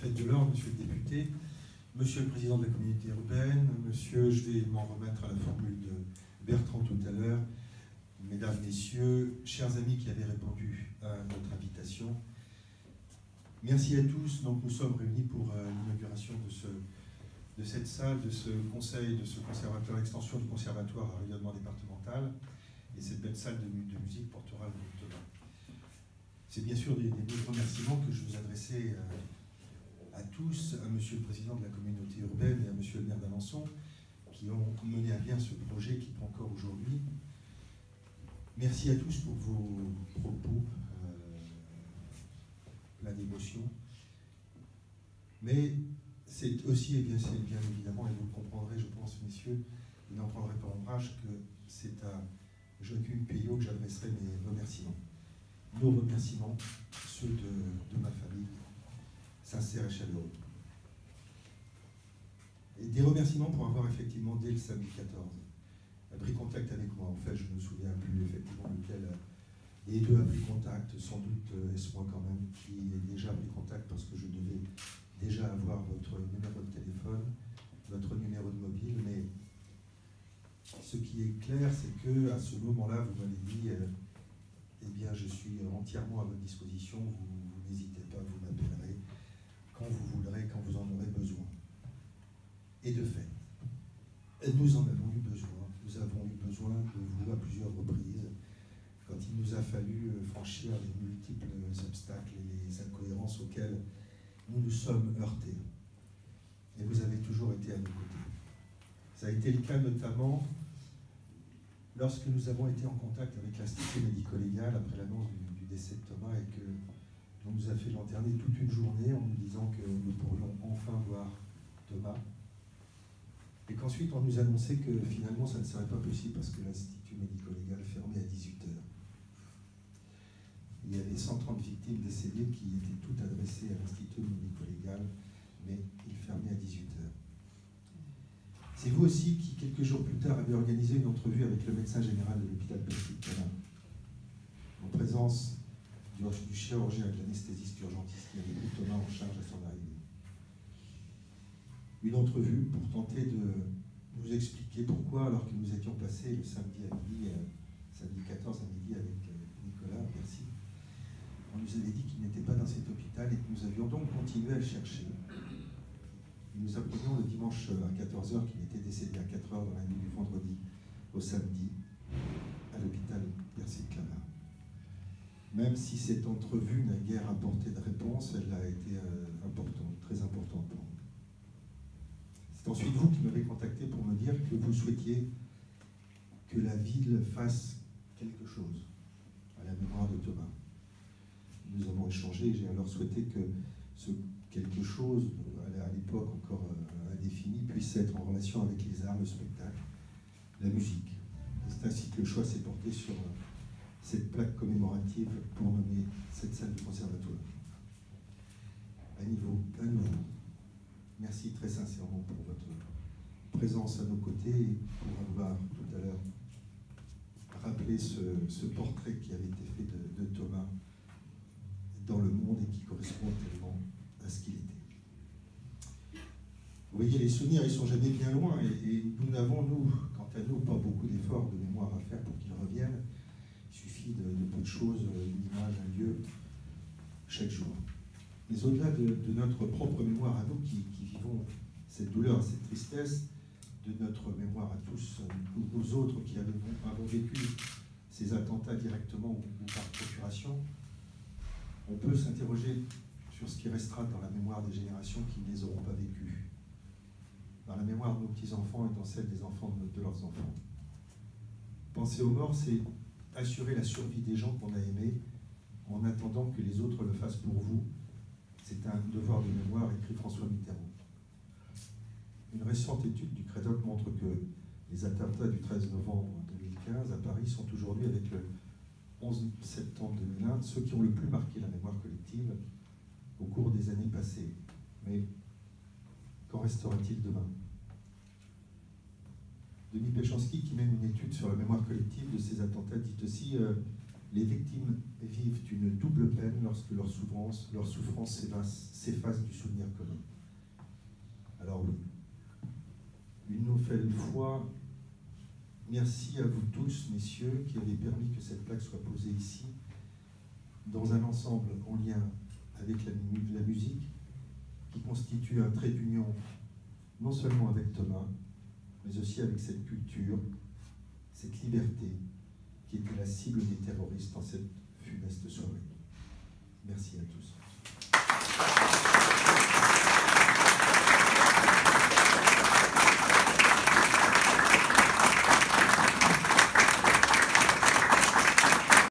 fête de l'Ordre, monsieur le député, monsieur le président de la communauté urbaine, monsieur, je vais m'en remettre à la formule de Bertrand tout à l'heure, mesdames, messieurs, chers amis qui avaient répondu à notre invitation, merci à tous. Donc, nous sommes réunis pour l'inauguration de cette salle, de ce conseil, de ce conservatoire, extension du conservatoire à rayonnement départemental. Et cette belle salle de musique portera le nom de Thomas. C'est bien sûr des remerciements que je vous adressais à tous, à monsieur le président de la communauté urbaine et à monsieur le maire d'Alençon, qui ont mené à bien ce projet qui prend encore aujourd'hui. Merci à tous pour vos propos, plein d'émotion. Mais c'est aussi, et bien évidemment, et vous le comprendrez, je pense, messieurs, vous n'en prendrez pas ombrage, que c'est à Joachim Peillot que j'adresserai mes remerciements. Nos remerciements, ceux de ma famille, sincères et chaleureux. Et des remerciements pour avoir effectivement, dès le samedi 14, pris contact avec moi. En fait, je ne me souviens plus effectivement lequel des deux a pris contact, sans doute est-ce moi quand même, qui ai déjà pris contact parce que je devais déjà avoir votre numéro de téléphone, votre numéro de mobile, mais ce qui est clair, c'est que à ce moment-là, vous m'avez dit eh bien, je suis entièrement à votre disposition, vous n'hésitez pas, vous m'appellerez quand vous voudrez, quand vous en aurez besoin. Et de fait, nous en avons eu besoin. Nous avons eu besoin de vous à plusieurs reprises, quand il nous a fallu franchir les multiples obstacles et les incohérences auxquelles nous nous sommes heurtés. Et vous avez toujours été à nos côtés. Ça a été le cas notamment lorsque nous avons été en contact avec l'Institut médico-légal après l'annonce du décès de Thomas et que on nous a fait lanterner toute une journée en nous disant que nous pourrions enfin voir Thomas. Et qu'ensuite on nous annonçait que finalement ça ne serait pas possible parce que l'Institut médico-légal fermait à 18h. Il y avait 130 victimes décédées qui étaient toutes adressées à l'Institut médico-légal, mais il fermait à 18h. C'est vous aussi qui, quelques jours plus tard, avez organisé une entrevue avec le médecin général de l'hôpital Percy-Thomas, en présence du chirurgien et de l'anesthésiste urgentiste qui avait pris Thomas en charge à son arrivée. Une entrevue pour tenter de nous expliquer pourquoi, alors que nous étions passés le samedi à midi, samedi 14 à midi avec Nicolas, merci, on nous avait dit qu'il n'était pas dans cet hôpital et que nous avions donc continué à le chercher. Et nous apprenions le dimanche à 14h qu'il était décédé à 4h dans la nuit du vendredi au samedi à l'hôpital Percy-Clamart. Même si cette entrevue n'a guère apporté de réponse, elle a été importante, très importante pour nous. C'est ensuite vous qui m'avez contacté pour me dire que vous souhaitiez que la ville fasse quelque chose à la mémoire de Thomas. Nous avons échangé et j'ai alors souhaité que ce quelque chose, à l'époque encore indéfini, puisse être en relation avec les arts, le spectacle, la musique. C'est ainsi que le choix s'est porté sur cette plaque commémorative pour nommer cette salle du conservatoire. À nouveau, merci très sincèrement pour votre présence à nos côtés et pour avoir tout à l'heure rappelé ce portrait qui avait été fait de Thomas dans le monde et qui correspond tellement à ce qu'il était. Vous voyez, les souvenirs, ils sont jamais bien loin et nous n'avons, nous, quant à nous, pas beaucoup d'efforts de mémoire à faire pour qu'ils reviennent. Il suffit de peu de choses, une image, un lieu, chaque jour. Mais au-delà de notre propre mémoire à nous qui vivons cette douleur, cette tristesse, de notre mémoire à tous, nous autres qui avons vécu ces attentats directement ou par procuration, on peut s'interroger sur ce qui restera dans la mémoire des générations qui ne les auront pas vécus, dans la mémoire de nos petits-enfants et dans celle des enfants de leurs enfants. Penser aux morts, c'est assurer la survie des gens qu'on a aimés en attendant que les autres le fassent pour vous. C'est un devoir de mémoire, écrit François Mitterrand. Une récente étude du CREDOC montre que les attentats du 13 novembre 2015 à Paris sont aujourd'hui, avec le 11 septembre 2001, ceux qui ont le plus marqué la mémoire collective au cours des années passées. Mais qu'en restera-t-il demain? Denis Péchanski, qui mène une étude sur la mémoire collective de ces attentats, dit aussi Les victimes vivent une double peine lorsque leur souffrance s'efface du souvenir commun. Alors oui, une nouvelle fois, merci à vous tous, messieurs, qui avez permis que cette plaque soit posée ici, dans un ensemble en lien avec la musique, qui constitue un trait d'union non seulement avec Thomas, mais aussi avec cette culture, cette liberté qui était la cible des terroristes en cette funeste soirée. Merci à tous.